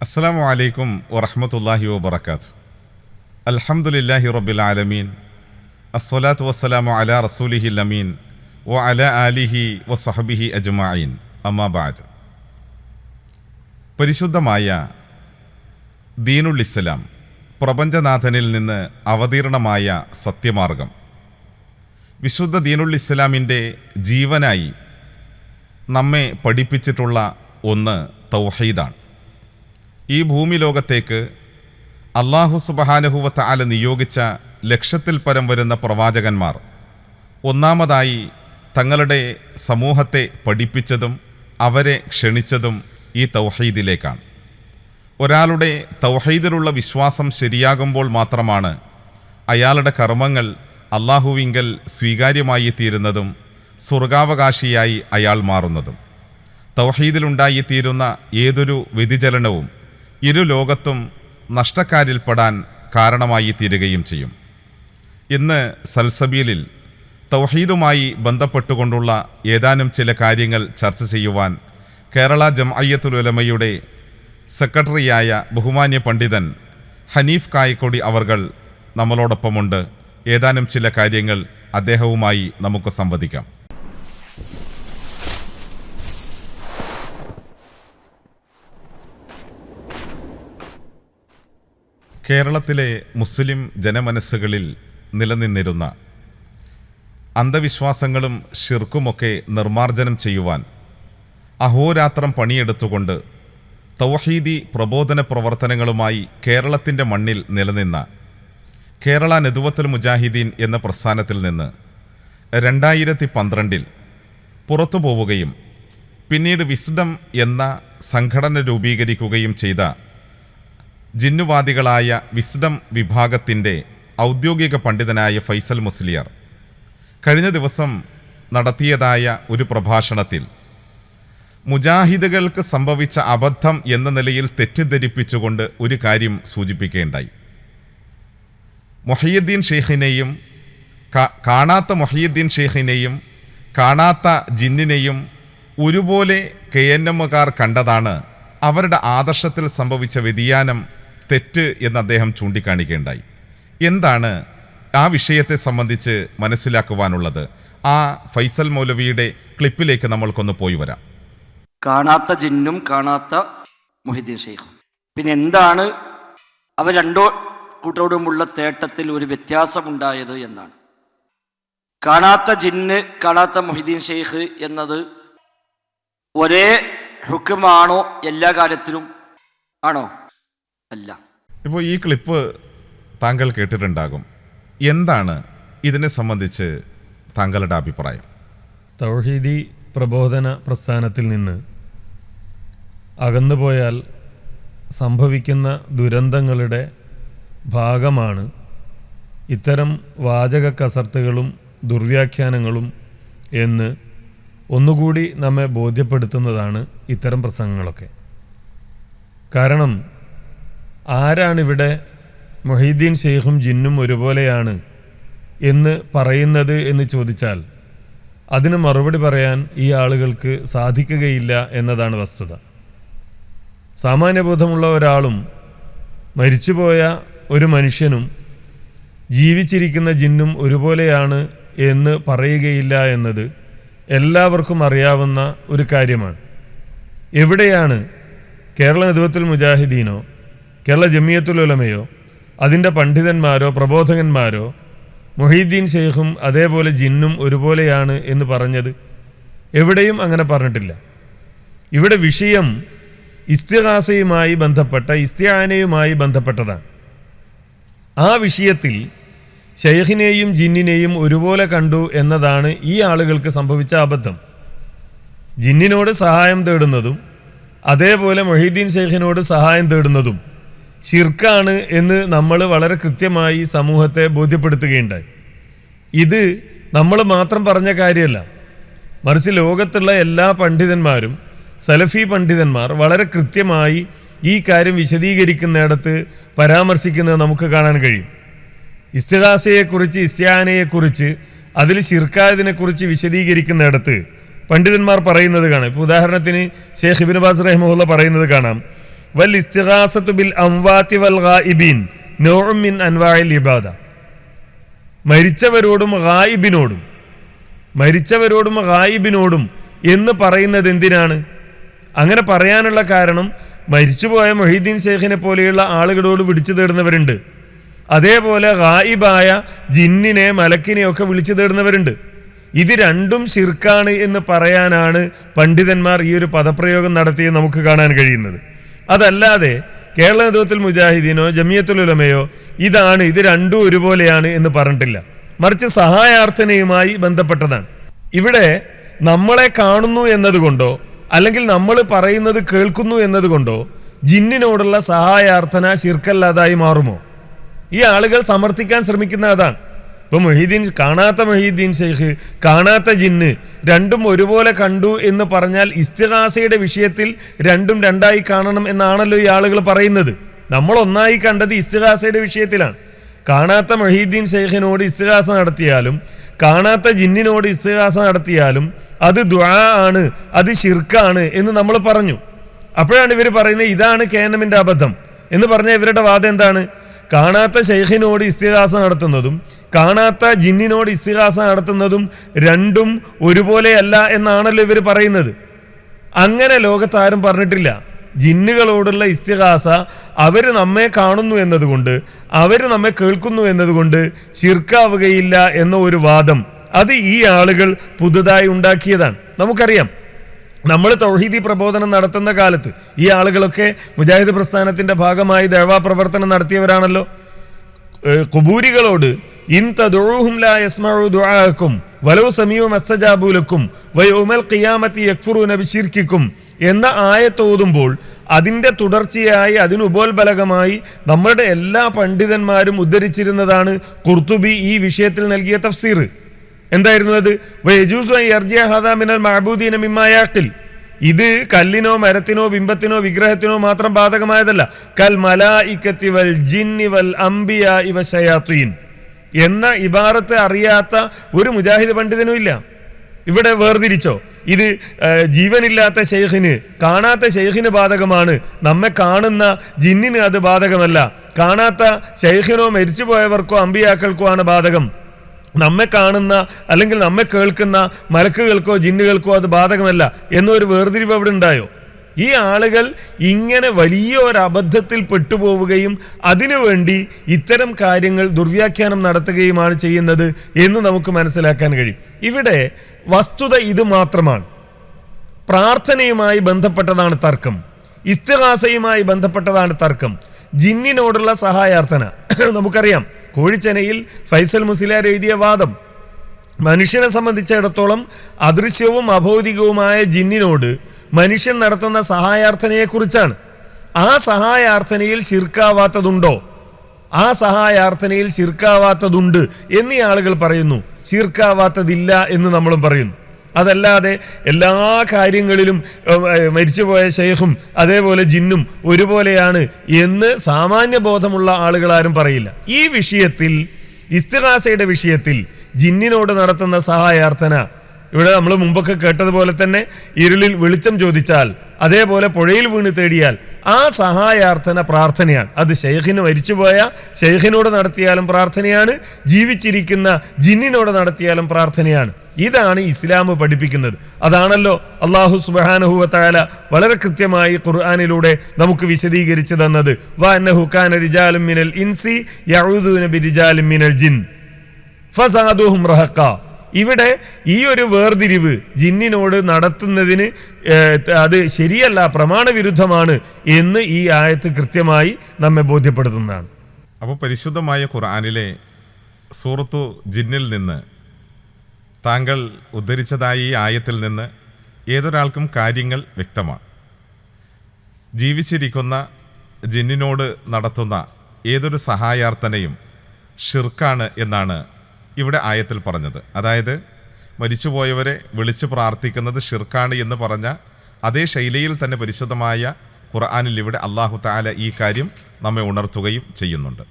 അസ്സലാമു അലൈക്കും വറഹ്മത്തുള്ളാഹി വബറകാതുഹു. അൽഹംദുലില്ലാഹി റബ്ബിൽ ആലമീൻ. അസ്സലാത്തു വസ്സലാമു അലാ റസൂലിഹിൽ അമീൻ വ അലാ ആലിഹി വസ്വഹ്ബിഹി അജ്മഈൻ. അമ്മാ ബഅദ്. പരിശുദ്ധമായ ദീനുൽ ഇസ്ലാം, പ്രപഞ്ചനാഥനിൽ നിന്ന് അവതീർണമായ സത്യമാർഗം, വിശുദ്ധ ദീനുൽ ഇസ്ലാമിൻ്റെ ജീവനായി നമ്മെ പഠിപ്പിച്ചിട്ടുള്ള ഒന്ന് തൗഹീദാണ്. ഈ ഭൂമി ലോകത്തേക്ക് അല്ലാഹു സുബ്ഹാനഹു വ തആല നിയോഗിച്ച ലക്ഷത്തിൽ പരം വരുന്ന പ്രവാചകന്മാർ ഒന്നാമതായി തങ്ങളുടെ സമൂഹത്തെ പഠിപ്പിച്ചതും അവരെ ക്ഷണിച്ചതും ഈ തൗഹീദിലേക്കാണ്. ഒരാളുടെ തൗഹീദിലുള്ള വിശ്വാസം ശരിയാകുമ്പോൾ മാത്രമാണ് അയാളുടെ കർമ്മങ്ങൾ അല്ലാഹുവിങ്കൽ സ്വീകാര്യമായി തീരുന്നതും സ്വർഗാവകാശിയായി അയാൾ മാറുന്നതും. തൗഹീദിലുണ്ടായിത്തീരുന്ന ഏതൊരു വ്യതിചലനവും ഇരു ലോകത്തും നഷ്ടക്കാരിൽപ്പെടാൻ കാരണമായി തീരുകയും ചെയ്യും. ഇന്ന് സൽസബീലിൽ തൗഹീദുമായി ബന്ധപ്പെട്ടുകൊണ്ടുള്ള ഏതാനും ചില കാര്യങ്ങൾ ചർച്ച ചെയ്യുവാൻ കേരള ജംഅയ്യത്തുൽ ഉലമയുടെ സെക്രട്ടറിയായ ബഹുമാന്യ പണ്ഡിതൻ ഹനീഫ് കായക്കൊടി അവർകൾ നമ്മളോടൊപ്പമുണ്ട്. ഏതാനും ചില കാര്യങ്ങൾ അദ്ദേഹവുമായി നമുക്ക് സംവദിക്കാം. കേരളത്തിലെ മുസ്ലിം ജനമനസ്സുകളിൽ നിലനിന്നിരുന്ന അന്ധവിശ്വാസങ്ങളും ശിർക്കുമൊക്കെ നിർമ്മാർജ്ജനം ചെയ്യുവാൻ അഹോരാത്രം പണിയെടുത്തുകൊണ്ട് തൗഹീദി പ്രബോധന പ്രവർത്തനങ്ങളുമായി കേരളത്തിൻ്റെ മണ്ണിൽ നിലനിന്ന കേരള നദ്വത്തുൽ മുജാഹിദീൻ എന്ന പ്രസ്ഥാനത്തിൽ നിന്ന് 2012 പുറത്തു പോവുകയും പിന്നീട് വിസ്ഡം എന്ന സംഘടന രൂപീകരിക്കുകയും ചെയ്ത ജിന്നുവാദികളായ വിസ്ഡം വിഭാഗത്തിൻ്റെ ഔദ്യോഗിക പണ്ഡിതനായ ഫൈസൽ മുസ്ലിയാർ കഴിഞ്ഞ ദിവസം നടത്തിയതായ ഒരു പ്രഭാഷണത്തിൽ മുജാഹിദുകൾക്ക് സംഭവിച്ച അബദ്ധം എന്ന നിലയിൽ തെറ്റിദ്ധരിപ്പിച്ചുകൊണ്ട് ഒരു കാര്യം സൂചിപ്പിക്കുകയുണ്ടായി. മുഹയ്യിദ്ദീൻ ഷെയ്ഖിനെയും കാണാത്ത മുഹയ്യിദ്ദീൻ ഷെയ്ഖിനെയും കാണാത്ത ജിന്നിനെയും ഒരുപോലെ KNMകാർ കണ്ടതാണ് അവരുടെ ആദർശത്തിൽ സംഭവിച്ച വ്യതിയാനം, തെറ്റ് എന്ന് അദ്ദേഹം ചൂണ്ടിക്കാണിക്കുകയുണ്ടായി. എന്താണ് ആ വിഷയത്തെ സംബന്ധിച്ച് മനസ്സിലാക്കുവാനുള്ളത്? ആ ഫൈസൽ മൗലവിയുടെ ക്ലിപ്പിലേക്ക് നമ്മൾക്കൊന്ന് പോയി വരാം. കാണാത്ത ജിന്നും കാണാത്ത മുഹയ്യിദ്ദീൻ ഷെയ്ഖും, പിന്നെ എന്താണ് അവർ രണ്ടോ കൂട്ടരോടുമുള്ള തേട്ടത്തിൽ ഒരു വ്യത്യാസമുണ്ടായത് എന്നാണ്. കാണാത്ത ജിന്ന് കാണാത്ത മുഹയ്യിദ്ദീൻ ഷെയ്ഖ് എന്നത് ഒരേ ഹുക്കുമാണോ? എല്ലാ കാര്യത്തിലും ആണോ? അല്ല. ഇപ്പോൾ ഈ ക്ലിപ്പ് താങ്കൾ കേട്ടിട്ടുണ്ടാകും. എന്താണ് ഇതിനെ സംബന്ധിച്ച് താങ്കളുടെ അഭിപ്രായം? തൗഹീദി പ്രബോധന പ്രസ്ഥാനത്തിൽ നിന്ന് അകന്നുപോയാൽ സംഭവിക്കുന്ന ദുരന്തങ്ങളുടെ ഭാഗമാണ് ഇത്തരം വാചക കസർത്തുകളും ദുർവ്യാഖ്യാനങ്ങളും എന്ന് ഒന്നുകൂടി നമ്മെ ബോധ്യപ്പെടുത്തുന്നതാണ് ഇത്തരം പ്രസംഗങ്ങളൊക്കെ. കാരണം ആരാണിവിടെ മുഹയ്യിദ്ദീൻ ഷെയ്ഖും ജിന്നും ഒരുപോലെയാണ് എന്ന് പറയുന്നത് എന്ന് ചോദിച്ചാൽ അതിന് മറുപടി പറയാൻ ഈ ആളുകൾക്ക് സാധിക്കുകയില്ല എന്നതാണ് വസ്തുത. സാമാന്യബോധമുള്ള ഒരാളും മരിച്ചുപോയ ഒരു മനുഷ്യനും ജീവിച്ചിരിക്കുന്ന ജിന്നും ഒരുപോലെയാണ് എന്ന് പറയുകയില്ല എന്നത് എല്ലാവർക്കും അറിയാവുന്ന ഒരു കാര്യമാണ്. എവിടെയാണ് കേരള നദ്വത്തുൽ മുജാഹിദീനോ കേരള ജമിയത്തുൽ ഉലമയോ അതിൻ്റെ പണ്ഡിതന്മാരോ പ്രബോധകന്മാരോ മുഹയ്യിദ്ദീൻ ഷെയ്ഖും അതേപോലെ ജിന്നും ഒരുപോലെയാണ് എന്ന് പറഞ്ഞത്? എവിടെയും അങ്ങനെ പറഞ്ഞിട്ടില്ല. ഇവിടെ വിഷയം ഇസ്തിഗാസയുമായി ബന്ധപ്പെട്ട, ഇസ്തിആനയുമായി ബന്ധപ്പെട്ടതാണ്. ആ വിഷയത്തിൽ ഷെയ്ഖിനെയും ജിന്നിനെയും ഒരുപോലെ കണ്ടു എന്നതാണ് ഈ ആളുകൾക്ക് സംഭവിച്ച അബദ്ധം. ജിന്നിനോട് സഹായം തേടുന്നതും അതേപോലെ മുഹയ്യിദ്ദീൻ ഷെയ്ഖിനോട് സഹായം തേടുന്നതും ശിർക്കാണ് എന്ന് നമ്മൾ വളരെ കൃത്യമായി സമൂഹത്തെ ബോധ്യപ്പെടുത്തുകയുണ്ടായി. ഇത് നമ്മൾ മാത്രം പറഞ്ഞ കാര്യമല്ല, മറിച്ച് ലോകത്തുള്ള എല്ലാ പണ്ഡിതന്മാരും, സലഫി പണ്ഡിതന്മാർ വളരെ കൃത്യമായി ഈ കാര്യം വിശദീകരിക്കുന്നിടത്ത് പരാമർശിക്കുന്നത് നമുക്ക് കാണാൻ കഴിയും. ഇസ്തിഗാസയെക്കുറിച്ച്, ഇസ്തിആനയെക്കുറിച്ച്, അതിൽ ശിർക്കായതിനെക്കുറിച്ച് വിശദീകരിക്കുന്നിടത്ത് പണ്ഡിതന്മാർ പറയുന്നത് കാണാം. ഇപ്പോൾ ഉദാഹരണത്തിന് ഷെയ്ഖ് ഇബ്നു ബാസ് റഹിമഹുള്ള പറയുന്നത് കാണാം, വൽ ഇസ്തിഗാസത്തു ബിൽ അംവാതി വൽ ഗായിബീൻ നൗഉം മിൻ അൻവാഇൽ ഇബാദ. മരിച്ചവരോടും ഗായിബിനോടും എന്ന് പറയുന്നത് എന്തിനാണ്? അങ്ങനെ പറയാനുള്ള കാരണം മരിച്ചുപോയ മൊഹീദ്ദീൻ ഷെയ്ഖിനെ പോലെയുള്ള ആളുകളോട് വിളിച്ചു തേടുന്നവരുണ്ട്. അതേപോലെ ഗായിബായ ജിന്നിനെ മലക്കിനെയൊക്കെ വിളിച്ചു തേടുന്നവരുണ്ട്. ഇത് രണ്ടും ശിർക്കാണ് എന്ന് പറയാനാണ് പണ്ഡിതന്മാർ ഈ ഒരു പദപ്രയോഗം നടത്തിയത് നമുക്ക് കാണാൻ കഴിയുന്നത്. അതല്ലാതെ കേരള നേതൃത്വത്തിൽ മുജാഹിദീനോ ജമിയത്തുൽ ഉലമയോ ഇത് രണ്ടും ഒരുപോലെയാണ് എന്ന് പറഞ്ഞിട്ടില്ല. മറിച്ച് സഹായാർത്ഥനയുമായി ബന്ധപ്പെട്ടതാണ്. ഇവിടെ നമ്മളെ കാണുന്നു എന്നതുകൊണ്ടോ അല്ലെങ്കിൽ നമ്മൾ പറയുന്നത് കേൾക്കുന്നു എന്നതുകൊണ്ടോ ജിന്നിനോടുള്ള സഹായാർത്ഥന ശിർക്കല്ലാതായി മാറുമോ? ഈ ആളുകൾ സമർത്ഥിക്കാൻ ശ്രമിക്കുന്ന അതാണ്. ഇപ്പൊ കാണാത്ത മൊഹീദ്ദീൻ ഷെയ്ഖ്, കാണാത്ത ജിന്ന് രണ്ടും ഒരുപോലെ കണ്ടു എന്ന് പറഞ്ഞാൽ ഇസ്തിഗാസയുടെ വിഷയത്തിൽ രണ്ടും രണ്ടായി കാണണം എന്നാണല്ലോ ഈ ആളുകൾ പറയുന്നത്. നമ്മൾ ഒന്നായി കണ്ടത് ഇസ്തിഗാസയുടെ വിഷയത്തിലാണ്. കാണാത്ത മൊഹീദ്ദീൻ ഷെയ്ഖിനോട് ഇസ്തിഗാസ നടത്തിയാലും കാണാത്ത ജിന്നിനോട് ഇസ്തിഗാസ നടത്തിയാലും അത് ദുആ ആണ്, അത് ശിർക്കാണ് എന്ന് നമ്മൾ പറഞ്ഞു. അപ്പോഴാണ് ഇവർ പറയുന്നത് ഇതാണ് കേനമിന്റെ അബദ്ധം എന്ന് പറഞ്ഞ ഇവരുടെ വാദം എന്താണ്? കാണാത്ത ഷെയ്ഖിനോട് ഇസ്തിഗാസ നടത്തുന്നതും കാണാത്ത ജിന്നിനോട് ഇസ്തിഗാസ നടത്തുന്നതും രണ്ടും ഒരുപോലെയല്ല എന്നാണല്ലോ ഇവർ പറയുന്നത്. അങ്ങനെ ലോകത്താരും പറഞ്ഞിട്ടില്ല. ജിന്നുകളോടുള്ള ഇസ്തിഗാസ അവർ നമ്മെ കാണുന്നു എന്നതുകൊണ്ട്, അവർ നമ്മെ കേൾക്കുന്നു എന്നതുകൊണ്ട് ശിർക്കാവുകയില്ല എന്ന ഒരു വാദം അത് ഈ ആളുകൾ പുതുതായി ഉണ്ടാക്കിയതാണ്. നമുക്കറിയാം, നമ്മൾ തൗഹീദി പ്രബോധനം നടത്തുന്ന കാലത്ത് ഈ ആളുകളൊക്കെ മുജാഹിദ് പ്രസ്ഥാനത്തിന്റെ ഭാഗമായി ദഅവാ പ്രവർത്തനം നടത്തിയവരാണല്ലോ. ഖുബൂരികളോട് ഇൻ തദഉഹും ലാ യസ്മഉ ദുആഅക്കും വലൗ സമീഉ മസ്തജാബു ലക്കും വയൗമൽ ഖിയാമത്തി യക്ഫുറൂന ബിശിർക്കിക്കും എന്ന ആയത്ത് ഓതുമ്പോൾ അതിൻ്റെ തുടർച്ചയായി അതിനുപോൽബലകമായി നമ്മളുടെ എല്ലാ പണ്ഡിതന്മാരും ഉദ്ധരിച്ചിരുന്നതാണ് ഖുർത്തുബി ഈ വിഷയത്തിൽ നൽകിയ തഫ്സീർ. എന്തായിരുന്നു അത്? വയജൂസു അൻ യർജിഅ ഹാദാ മിനൽ മഅബൂദീന മിമ്മാ യഅഖിൽ. ഇത് കല്ലിനോ മരത്തിനോ ബിംബത്തിനോ വിഗ്രഹത്തിനോ മാത്രം ബാധകമായതല്ല. കൽ മലായികത്തി വൽ ജിന്നി വൽ അംബിയാഇ വശയാത്തീൻ എന്ന ഇബാറത്ത് അറിയാത്ത ഒരു മുജാഹിദ് പണ്ഡിതനും ഇല്ല. ഇവിടെ വേർതിരിച്ചോ? ഇത് ജീവനില്ലാത്ത ഷെയ്ഖിന്, കാണാത്ത ഷെയ്ഖിന് ബാധകമാണ്, നമ്മെ കാണുന്ന ജിന്നിന് അത് ബാധകമല്ല. കാണാത്ത ഷെയ്ഖിനോ മരിച്ചുപോയവർക്കോ അമ്പിയാക്കൾക്കോ ആണ് ബാധകം. നമ്മെ കാണുന്ന അല്ലെങ്കിൽ നമ്മെ കേൾക്കുന്ന മലക്കുകൾക്കോ ജിന്നുകൾക്കോ അത് ബാധകമല്ല എന്നൊരു വേർതിരിവ് അവിടെ ഉണ്ടായോ? ഈ ആളുകൾ ഇങ്ങനെ വലിയ ഒരു അബദ്ധത്തിൽ പെട്ടുപോവുകയും അതിനുവേണ്ടി ഇത്തരം കാര്യങ്ങൾ ദുർവ്യാഖ്യാനം നടത്തുകയുമാണ് ചെയ്യുന്നത് എന്ന് നമുക്ക് മനസ്സിലാക്കാൻ കഴിയും. ഇവിടെ വസ്തുത ഇത് മാത്രമാണ്. പ്രാർത്ഥനയുമായി ബന്ധപ്പെട്ടതാണ് തർക്കം, ഇസ്തിഗാസയുമായി ബന്ധപ്പെട്ടതാണ് തർക്കം, ജിന്നിനോടുള്ള സഹായാർത്ഥന. നമുക്കറിയാം, കോഴിച്ചനയിൽ ഫൈസൽ മുസ്ലിയാർ എഴുതിയ വാദം മനുഷ്യനെ സംബന്ധിച്ചിടത്തോളം അദൃശ്യവും അഭൗതികവുമായ ജിന്നിനോട് മനുഷ്യൻ നടത്തുന്ന സഹായാർത്ഥനയെക്കുറിച്ചാണ്. ആ സഹായാർത്ഥനയിൽ ശിർക്കാവാത്തതുണ്ടോ? ആ സഹായാർത്ഥനയിൽ ശിർക്കാവാത്തതുണ്ട് എന്നീ ആളുകൾ പറയുന്നു. ശിർക്കാവാത്തതില്ല എന്ന് നമ്മളും പറയുന്നു. അതല്ലാതെ എല്ലാ കാര്യങ്ങളിലും മരിച്ചുപോയ ഷെയ്ഖും അതേപോലെ ജിന്നും ഒരുപോലെയാണ് എന്ന് സാമാന്യ ബോധമുള്ള ആളുകളാരും പറയില്ല. ഈ വിഷയത്തിൽ, ഇസ്തിഗാസയുടെ വിഷയത്തിൽ ജിന്നിനോട് നടത്തുന്ന സഹായാർത്ഥന, ഇവിടെ നമ്മൾ മുമ്പൊക്കെ കേട്ടതുപോലെ തന്നെ ഇരുളിൽ വെളിച്ചം ചോദിച്ചാൽ, അതേപോലെ പുഴയിൽ വീണ് തേടിയാൽ ആ സഹായാർത്ഥന പ്രാർത്ഥനയാണ്. അത് ഷെയ്ഖിന്, മരിച്ചുപോയ ഷെയ്ഖിനോട് നടത്തിയാലും പ്രാർത്ഥനയാണ്, ജീവിച്ചിരിക്കുന്ന ജിന്നിനോട് നടത്തിയാലും പ്രാർത്ഥനയാണ്. ഇതാണ് ഇസ്ലാം പഠിപ്പിക്കുന്നത്. അതാണല്ലോ അല്ലാഹു സുബ്ഹാനഹു വ തആല വളരെ കൃത്യമായി ഖുർആനിലൂടെ നമുക്ക് വിശദീകരിച്ചു തന്നത്. വഅന്നഹു കാന റിജാലുൻ മിനൽ ഇൻസി യഊദൂന ബിരിജാലിൻ മിനൽ ജിൻ ഫസാദുഹും റഹഖ. ഇവിടെ ഈ ഒരു വേർതിരിവ് ജിന്നിനോട് നടത്തുന്നതിന് അത് ശരിയല്ല, പ്രമാണവിരുദ്ധമാണ് എന്ന് ഈ ആയത്ത് കൃത്യമായി നമ്മെ ബോധ്യപ്പെടുത്തുന്നതാണ്. അപ്പോൾ പരിശുദ്ധമായ ഖുർആനിലെ സൂറത്തു ജിന്നിൽ നിന്ന് താങ്കൾ ഉദ്ധരിച്ചതായി ഈ ആയത്തിൽ നിന്ന് ഏതൊരാൾക്കും കാര്യങ്ങൾ വ്യക്തമാണ്. ജീവിച്ചിരിക്കുന്ന ജിന്നിനോട് നടത്തുന്ന ഏതൊരു സഹായാർത്ഥനയും ഷിർക്കാണ് എന്നാണ് ഇവിടെ ആയത്തിൽ പറഞ്ഞത്. അതായത് മരിച്ചുപോയവരെ വിളിച്ചു പ്രാർത്ഥിക്കുന്നത് ഷിർക്കാണ് എന്ന് പറഞ്ഞ അതേ ശൈലിയിൽ തന്നെ പരിശുദ്ധമായ ഖുർആനിൽ ഇവിടെ അല്ലാഹു തആല ഈ കാര്യം നമ്മെ ഉണർത്തുകയും ചെയ്യുന്നുണ്ട്.